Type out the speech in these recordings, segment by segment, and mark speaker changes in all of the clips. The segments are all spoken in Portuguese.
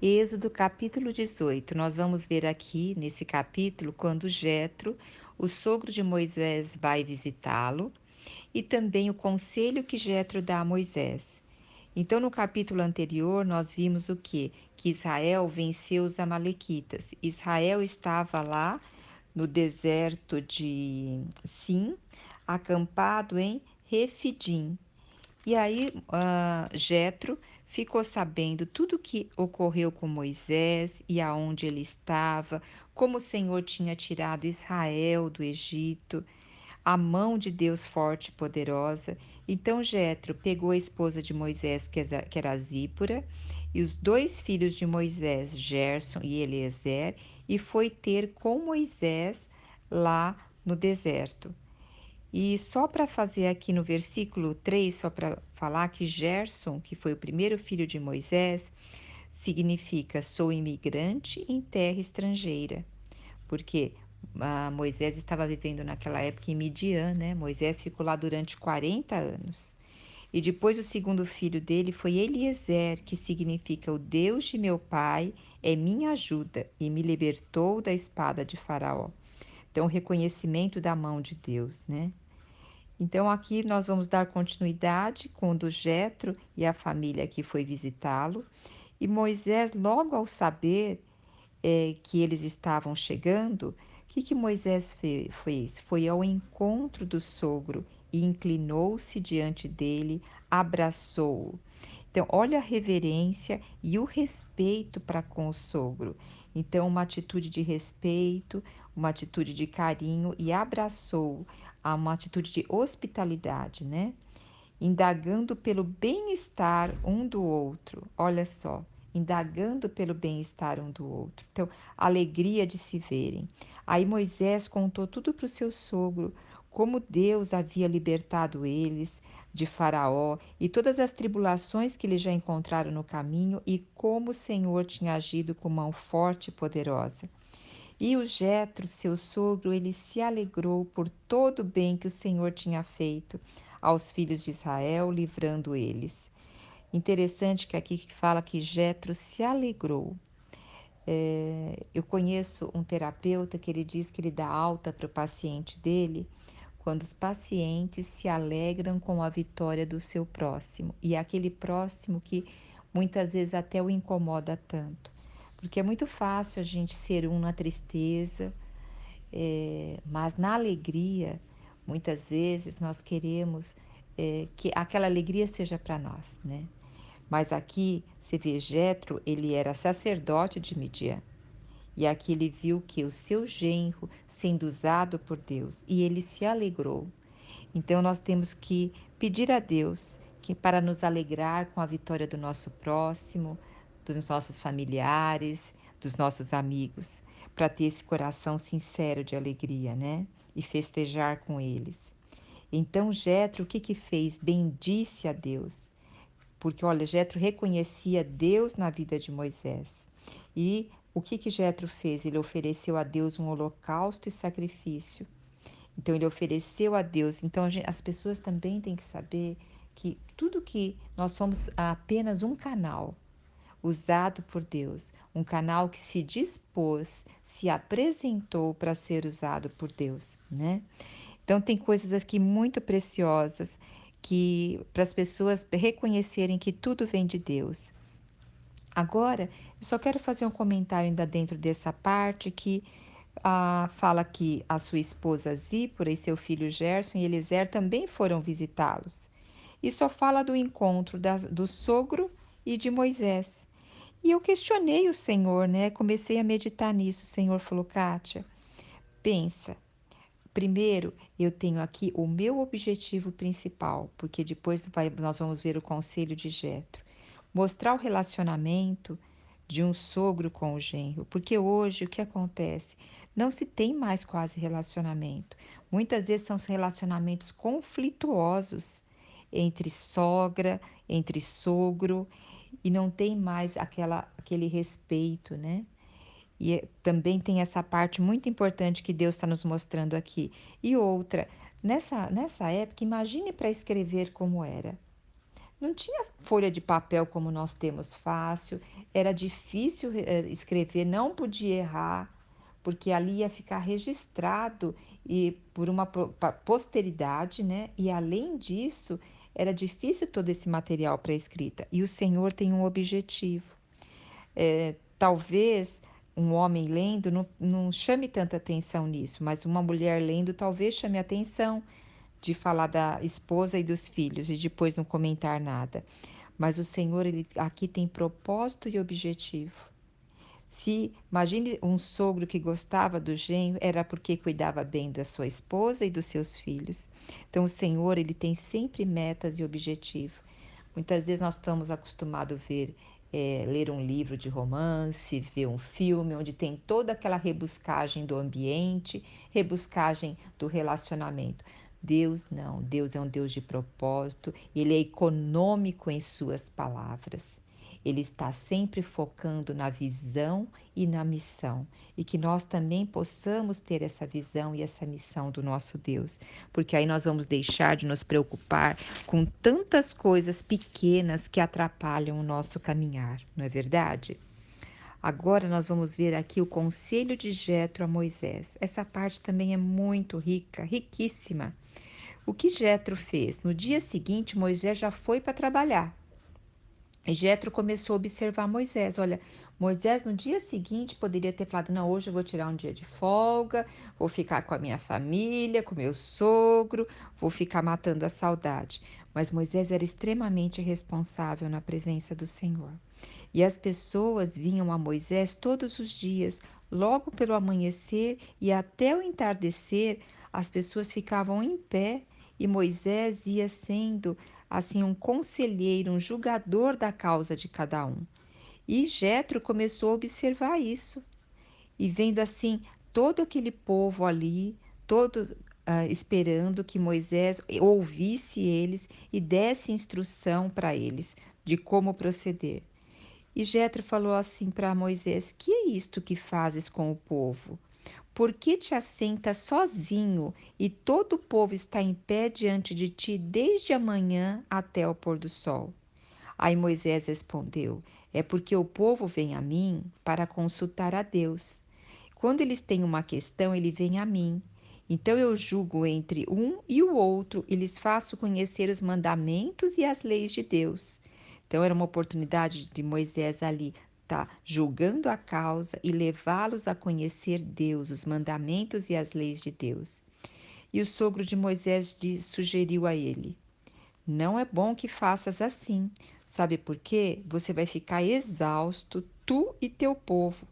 Speaker 1: Êxodo capítulo 18. Nós vamos ver aqui nesse capítulo quando Jetro, o sogro de Moisés, vai visitá-lo e também o conselho que Jetro dá a Moisés. Então, no capítulo anterior, nós vimos o quê? Que Israel venceu os amalequitas. Israel estava lá no deserto de Sim, acampado em Refidim. E aí, Jetro ficou sabendo tudo o que ocorreu com Moisés e aonde ele estava, como o Senhor tinha tirado Israel do Egito, a mão de Deus forte e poderosa. Então Jetro pegou a esposa de Moisés, que era Zípora, e os dois filhos de Moisés, Gerson e Eliezer, e foi ter com Moisés lá no deserto. E só para fazer aqui no versículo 3, só para falar que Gerson, que foi o primeiro filho de Moisés, significa sou imigrante em terra estrangeira, porque Moisés estava vivendo naquela época em Midian, né? Moisés ficou lá durante 40 anos. E depois o segundo filho dele foi Eliezer, que significa o Deus de meu pai é minha ajuda e me libertou da espada de Faraó. Então, o reconhecimento da mão de Deus, né? Então, aqui nós vamos dar continuidade quando Jetro e a família que foi visitá-lo. E Moisés, logo ao saber que eles estavam chegando, o que Moisés fez? Foi ao encontro do sogro e inclinou-se diante dele, abraçou-o. Então, olha a reverência e o respeito para com o sogro. Então, uma atitude de respeito, uma atitude de carinho e abraçou, uma atitude de hospitalidade, né? Indagando pelo bem-estar um do outro. Olha só, indagando pelo bem-estar um do outro. Então, alegria de se verem. Aí Moisés contou tudo para o seu sogro, como Deus havia libertado eles de Faraó e todas as tribulações que eles já encontraram no caminho e como o Senhor tinha agido com mão forte e poderosa. E o Jetro, seu sogro, ele se alegrou por todo o bem que o Senhor tinha feito aos filhos de Israel, livrando eles. Interessante que aqui fala que Jetro se alegrou. Eu conheço um terapeuta que ele diz que ele dá alta para o paciente dele quando os pacientes se alegram com a vitória do seu próximo. E é aquele próximo que muitas vezes até o incomoda tanto. Porque é muito fácil a gente ser um na tristeza, mas na alegria, muitas vezes nós queremos que aquela alegria seja para nós, né? Mas aqui você vê Jetro, ele era sacerdote de Midian. E aqui ele viu que o seu genro sendo usado por Deus e ele se alegrou. Então nós temos que pedir a Deus que para nos alegrar com a vitória do nosso próximo, dos nossos familiares, dos nossos amigos, para ter esse coração sincero de alegria, né? E festejar com eles. Então Jetro, o que que fez? Bendisse a Deus. Porque olha, Jetro reconhecia Deus na vida de Moisés. E o que que Jetro fez? Ele ofereceu a Deus um holocausto e sacrifício. Então ele ofereceu a Deus. Então as pessoas também têm que saber que tudo que nós somos apenas um canal usado por Deus, um canal que se dispôs, se apresentou para ser usado por Deus, né? Então tem coisas aqui muito preciosas que para as pessoas reconhecerem que tudo vem de Deus. Agora, eu só quero fazer um comentário ainda dentro dessa parte que fala que a sua esposa Zípora e seu filho Gerson e Eliezer também foram visitá-los. E só fala do encontro do sogro e de Moisés. E eu questionei o Senhor, né? Comecei a meditar nisso. O Senhor falou, Kátia, pensa. Primeiro, eu tenho aqui o meu objetivo principal, porque depois nós vamos ver o conselho de Jetro. Mostrar o relacionamento de um sogro com o genro, porque hoje o que acontece? Não se tem mais quase relacionamento. Muitas vezes são relacionamentos conflituosos entre sogra, entre sogro, e não tem mais aquele respeito, né? E também tem essa parte muito importante que Deus está nos mostrando aqui. E outra, nessa época, imagine para escrever como era. Não tinha folha de papel como nós temos fácil, era difícil escrever, não podia errar, porque ali ia ficar registrado e por uma posteridade, né? E além disso, era difícil todo esse material para escrita. E o Senhor tem um objetivo. Talvez um homem lendo não chame tanta atenção nisso, mas uma mulher lendo talvez chame atenção de falar da esposa e dos filhos e depois não comentar nada. Mas o Senhor, ele aqui tem propósito e objetivo. Se imagine um sogro que gostava do genro, era porque cuidava bem da sua esposa e dos seus filhos. Então o Senhor, ele tem sempre metas e objetivo. Muitas vezes nós estamos acostumados a ler um livro de romance, ver um filme onde tem toda aquela rebuscagem do ambiente, rebuscagem do relacionamento. Deus não, Deus é um Deus de propósito, ele é econômico em suas palavras. Ele está sempre focando na visão e na missão, e que nós também possamos ter essa visão e essa missão do nosso Deus, porque aí nós vamos deixar de nos preocupar com tantas coisas pequenas que atrapalham o nosso caminhar, não é verdade? Agora nós vamos ver aqui o conselho de Jetro a Moisés. Essa parte também é muito rica, riquíssima. O que Jetro fez? No dia seguinte, Moisés já foi para trabalhar. E Jetro começou a observar Moisés. Olha, Moisés no dia seguinte poderia ter falado: não, hoje eu vou tirar um dia de folga, vou ficar com a minha família, com meu sogro, vou ficar matando a saudade. Mas Moisés era extremamente responsável na presença do Senhor. E as pessoas vinham a Moisés todos os dias, logo pelo amanhecer e até o entardecer, as pessoas ficavam em pé e Moisés ia sendo assim um conselheiro, um julgador da causa de cada um. E Jetro começou a observar isso e vendo assim todo aquele povo ali, todo esperando que Moisés ouvisse eles e desse instrução para eles de como proceder. E Jetro falou assim para Moisés: que é isto que fazes com o povo? Por que te assentas sozinho e todo o povo está em pé diante de ti desde a manhã até o pôr do sol? Aí Moisés respondeu: é porque o povo vem a mim para consultar a Deus. Quando eles têm uma questão, ele vem a mim. Então eu julgo entre um e o outro e lhes faço conhecer os mandamentos e as leis de Deus. Então era uma oportunidade de Moisés ali estar julgando a causa e levá-los a conhecer Deus, os mandamentos e as leis de Deus. E o sogro de Moisés sugeriu a ele: não é bom que faças assim. Sabe por quê? Você vai ficar exausto, tu e teu povo.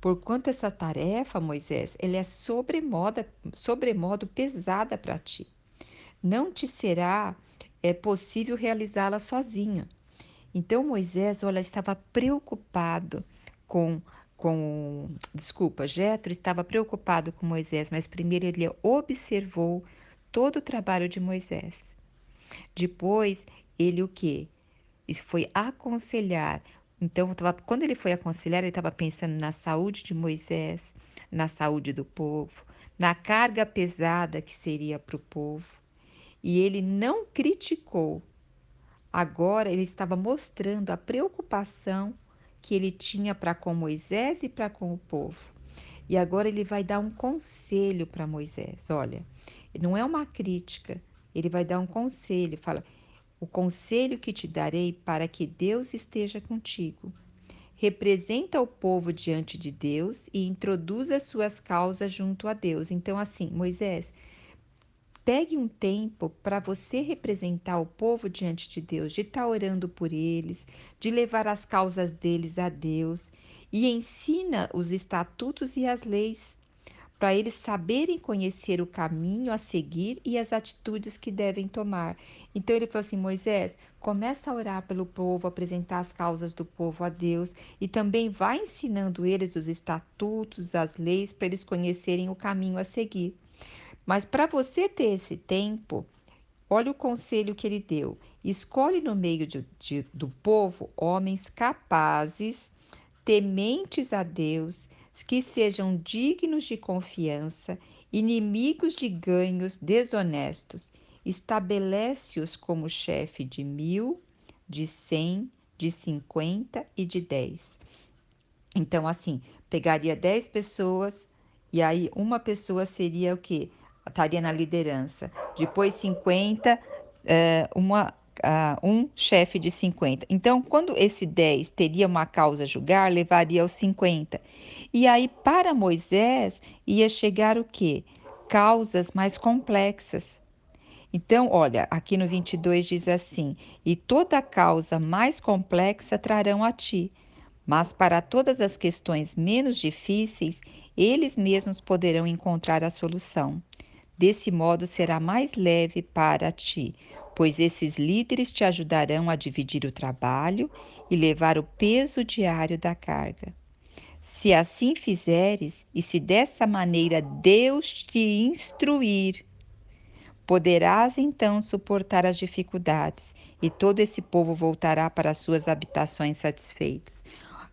Speaker 1: Porquanto essa tarefa, Moisés, ela é sobremodo pesada para ti. Não te será possível realizá-la sozinho. Então Moisés, olha, estava preocupado com, desculpa, Jetro estava preocupado com Moisés, mas primeiro ele observou todo o trabalho de Moisés. Depois ele o quê? Ele foi aconselhar. Então, quando ele foi aconselhar, ele estava pensando na saúde de Moisés, na saúde do povo, na carga pesada que seria para o povo. E ele não criticou. Agora ele estava mostrando a preocupação que ele tinha para com Moisés e para com o povo. E agora ele vai dar um conselho para Moisés. Olha, não é uma crítica, ele vai dar um conselho. Fala: o conselho que te darei para que Deus esteja contigo. Representa o povo diante de Deus e introduz as suas causas junto a Deus. Então, assim, Moisés, pegue um tempo para você representar o povo diante de Deus, de estar orando por eles, de levar as causas deles a Deus e ensina os estatutos e as leis para eles saberem conhecer o caminho a seguir e as atitudes que devem tomar. Então ele falou assim: Moisés, começa a orar pelo povo, apresentar as causas do povo a Deus e também vai ensinando eles os estatutos, as leis, para eles conhecerem o caminho a seguir. Mas para você ter esse tempo, olha o conselho que ele deu: escolhe no meio do povo homens capazes, tementes a Deus, que sejam dignos de confiança, inimigos de ganhos desonestos. Estabelece-os como chefe de 1000 de 100, de 50 e de 10. Então, assim, pegaria 10 pessoas e aí uma pessoa seria o quê? Estaria na liderança. Depois 50, um chefe de 50. Então, quando esse 10 teria uma causa a julgar, levaria aos 50. E aí, para Moisés, ia chegar o quê? Causas mais complexas. Então, olha, aqui no 22 diz assim: e toda causa mais complexa trarão a ti, mas para todas as questões menos difíceis, eles mesmos poderão encontrar a solução. Desse modo será mais leve para ti, pois esses líderes te ajudarão a dividir o trabalho e levar o peso diário da carga. Se assim fizeres, e se dessa maneira Deus te instruir, poderás então suportar as dificuldades, e todo esse povo voltará para suas habitações satisfeitos.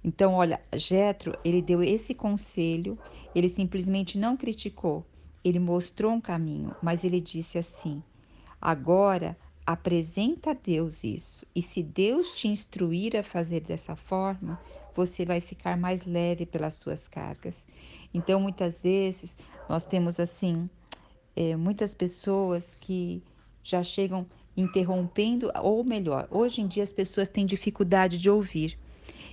Speaker 1: Então, olha, Jetro, ele deu esse conselho, ele simplesmente não criticou, ele mostrou um caminho, mas ele disse assim: agora apresenta a Deus isso, e se Deus te instruir a fazer dessa forma, você vai ficar mais leve pelas suas cargas. Então, muitas vezes, nós temos assim, muitas pessoas que já chegam interrompendo, ou melhor, hoje em dia as pessoas têm dificuldade de ouvir.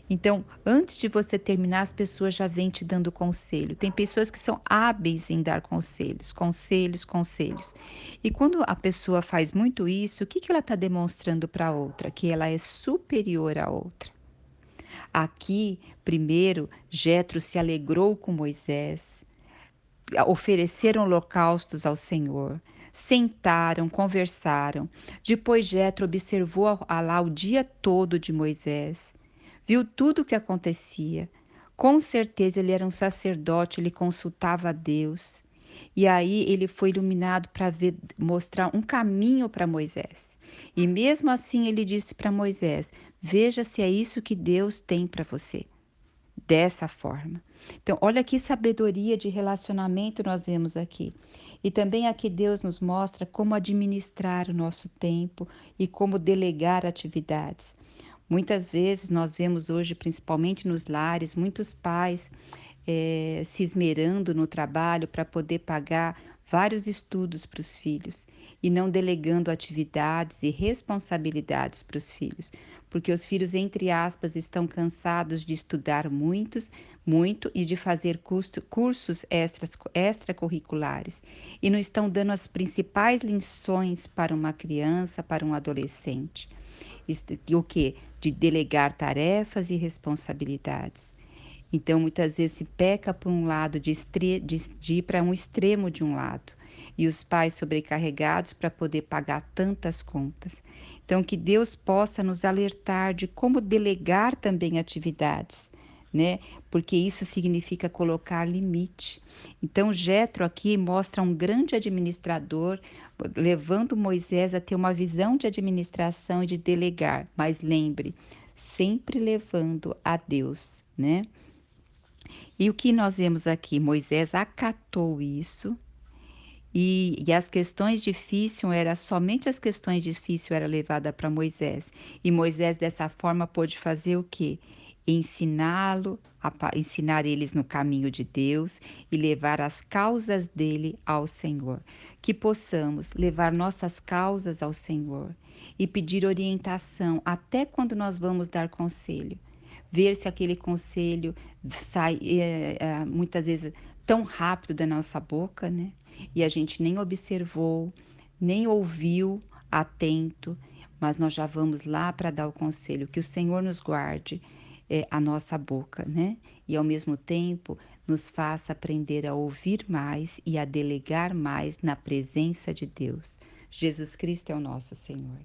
Speaker 1: Então, antes de você terminar, as pessoas já vêm te dando conselho. Tem pessoas que são hábeis em dar conselhos, conselhos, conselhos. E quando a pessoa faz muito isso, o que ela está demonstrando para a outra? Que ela é superior à outra. Aqui, primeiro, Jetro se alegrou com Moisés, ofereceram holocaustos ao Senhor, sentaram, conversaram. Depois Jetro observou lá o dia todo de Moisés, viu tudo o que acontecia. Com certeza ele era um sacerdote, ele consultava a Deus. E aí ele foi iluminado para mostrar um caminho para Moisés. E mesmo assim ele disse para Moisés: veja se é isso que Deus tem para você. Dessa forma. Então, olha que sabedoria de relacionamento nós vemos aqui. E também aqui Deus nos mostra como administrar o nosso tempo e como delegar atividades. Muitas vezes nós vemos hoje, principalmente nos lares, muitos pais se esmerando no trabalho para poder pagar vários estudos para os filhos e não delegando atividades e responsabilidades para os filhos, porque os filhos, entre aspas, estão cansados de estudar muito e de fazer cursos extracurriculares e não estão dando as principais lições para uma criança, para um adolescente. O que? De delegar tarefas e responsabilidades. Então, muitas vezes se peca por um lado de ir para um extremo de um lado, e os pais sobrecarregados para poder pagar tantas contas. Então, que Deus possa nos alertar de como delegar também atividades, né? Porque isso significa colocar limite. Então, Jetro aqui mostra um grande administrador, levando Moisés a ter uma visão de administração e de delegar, mas lembre, sempre levando a Deus, né? E o que nós vemos aqui? Moisés acatou isso e as questões difíceis somente as questões difíceis era levada para Moisés. E Moisés dessa forma pôde fazer o quê? Ensinar eles no caminho de Deus e levar as causas dele ao Senhor. Que possamos levar nossas causas ao Senhor e pedir orientação até quando nós vamos dar conselho. Ver se aquele conselho sai muitas vezes tão rápido da nossa boca, né? E a gente nem observou, nem ouviu atento, mas nós já vamos lá para dar o conselho. Que o Senhor nos guarde a nossa boca, né? E ao mesmo tempo nos faça aprender a ouvir mais e a delegar mais na presença de Deus. Jesus Cristo é o nosso Senhor.